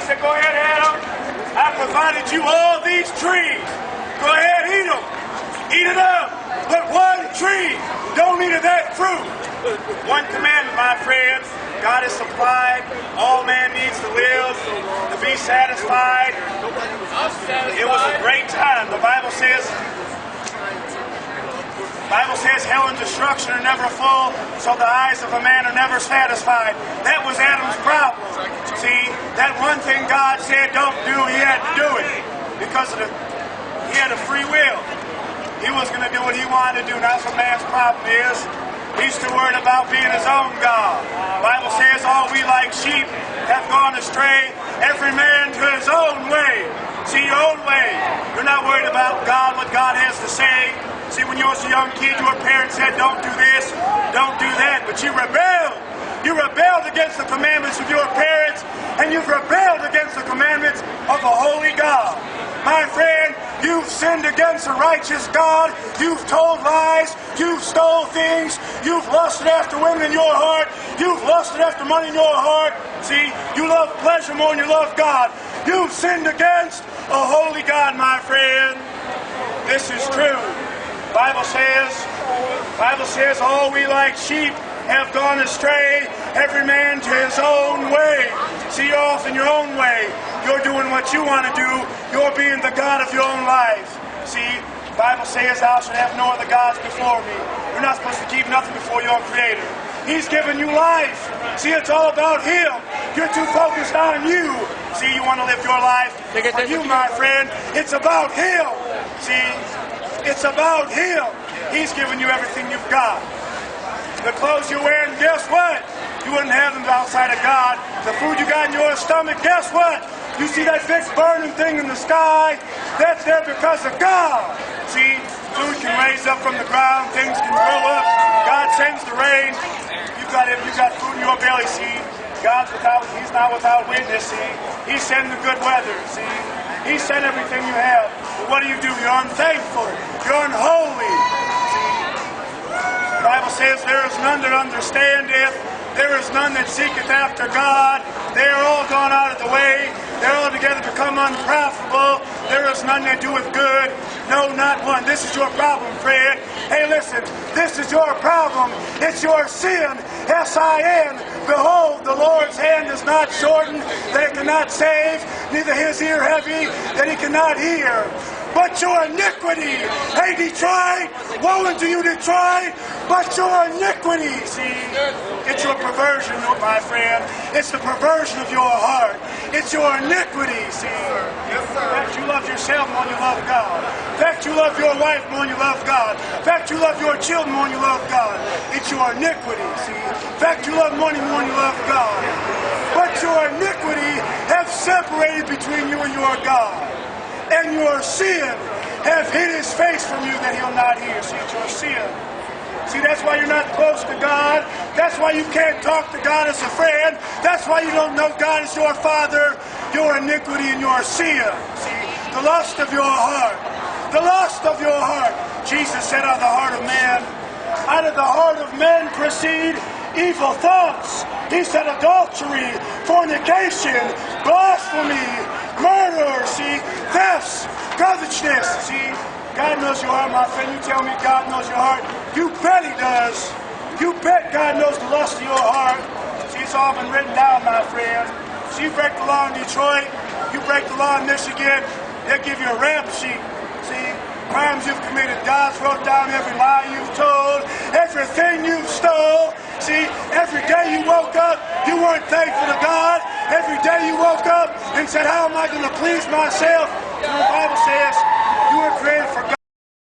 He said, go ahead, Adam. I provided you all these trees. Go ahead, eat them. Eat it up. But one tree, don't eat of that fruit. One commandment, my friends. God has supplied. All man needs to live, to be satisfied. It was a great time. The Bible says hell and destruction are never full, so the eyes of a man are never satisfied. That was Adam's problem. See, that one thing God said don't do, he had to do it. Because he had a free will. He was going to do what he wanted to do. That's what man's problem is. He's too worried about being his own God. The Bible says all we like sheep have gone astray, every man to his own way. See, your own way. You're not worried about God, what God has to say. See, when you was a young kid, your parents said, don't do this, don't do that, but you rebelled. You rebelled against the commandments of your parents, and you've rebelled against the commandments of a holy God. My friend, you've sinned against a righteous God. You've told lies. You've stole things. You've lusted after women in your heart. You've lusted after money in your heart. See, you love pleasure more than you love God. You've sinned against a holy God, my friend. This is true. Bible says, all we like sheep have gone astray, every man to his own way. See, you're off in your own way. You're doing what you want to do. You're being the God of your own life. See, the Bible says, thou shalt have no other gods before me. You're not supposed to keep nothing before your Creator. He's given you life. See, it's all about Him. You're too focused on you. See, you want to live your life for you, my friend. It's about Him. See, it's about Him. He's given you everything you've got. The clothes you're wearing, guess what? You wouldn't have them outside of God. The food you got in your stomach, guess what? You see that big burning thing in the sky? That's there because of God. See, food can raise up from the ground. Things can grow up. God sends the rain. You got food in your belly, see? He's not without witness, see? He sent the good weather, see? He sent everything you have. But what do? You're unthankful. You're unholy. The Bible says, there is none that understandeth, there is none that seeketh after God. They are all gone out of the way. They're all together become unprofitable. There is none that doeth good. No, not one. This is your problem, friend. Hey, listen, this is your problem. It's your sin. S-I-N. Behold, the Lord's hand is not shortened, that it cannot save, neither his ear heavy, that he cannot hear. But your iniquity, hey Detroit, woe unto you Detroit, but your iniquity, see, it's your perversion, my friend. It's the perversion of your heart. It's your iniquity, see. In fact, you love yourself more than you love God. In fact, you love your wife more than you love God. In fact, you love your children more than you love God. It's your iniquity, see. In fact, you love money more than you love God. But your iniquity has separated between you and your God. And your sin have hid his face from you that he'll not hear. See, it's your sin. See, that's why you're not close to God. That's why you can't talk to God as a friend. That's why you don't know God as your Father. Your iniquity and your sin. See, the lust of your heart. The lust of your heart. Jesus said, out of the heart of man. Out of the heart of men proceed evil thoughts. He said adultery, fornication, blasphemy, murder, see, thefts, covetousness, see. God knows your heart, my friend. You tell me God knows your heart. You bet He does. You bet God knows the lust of your heart. See, it's all been written down, my friend. See, you break the law in Detroit, you break the law in Michigan, they'll give you a rap sheet. See, crimes you've committed, God's wrote down every lie you've told, everything you've stole. See, every day you woke up, you weren't thankful to God. Every day you woke up and said, how am I going to please myself? And the Bible says you were created for God.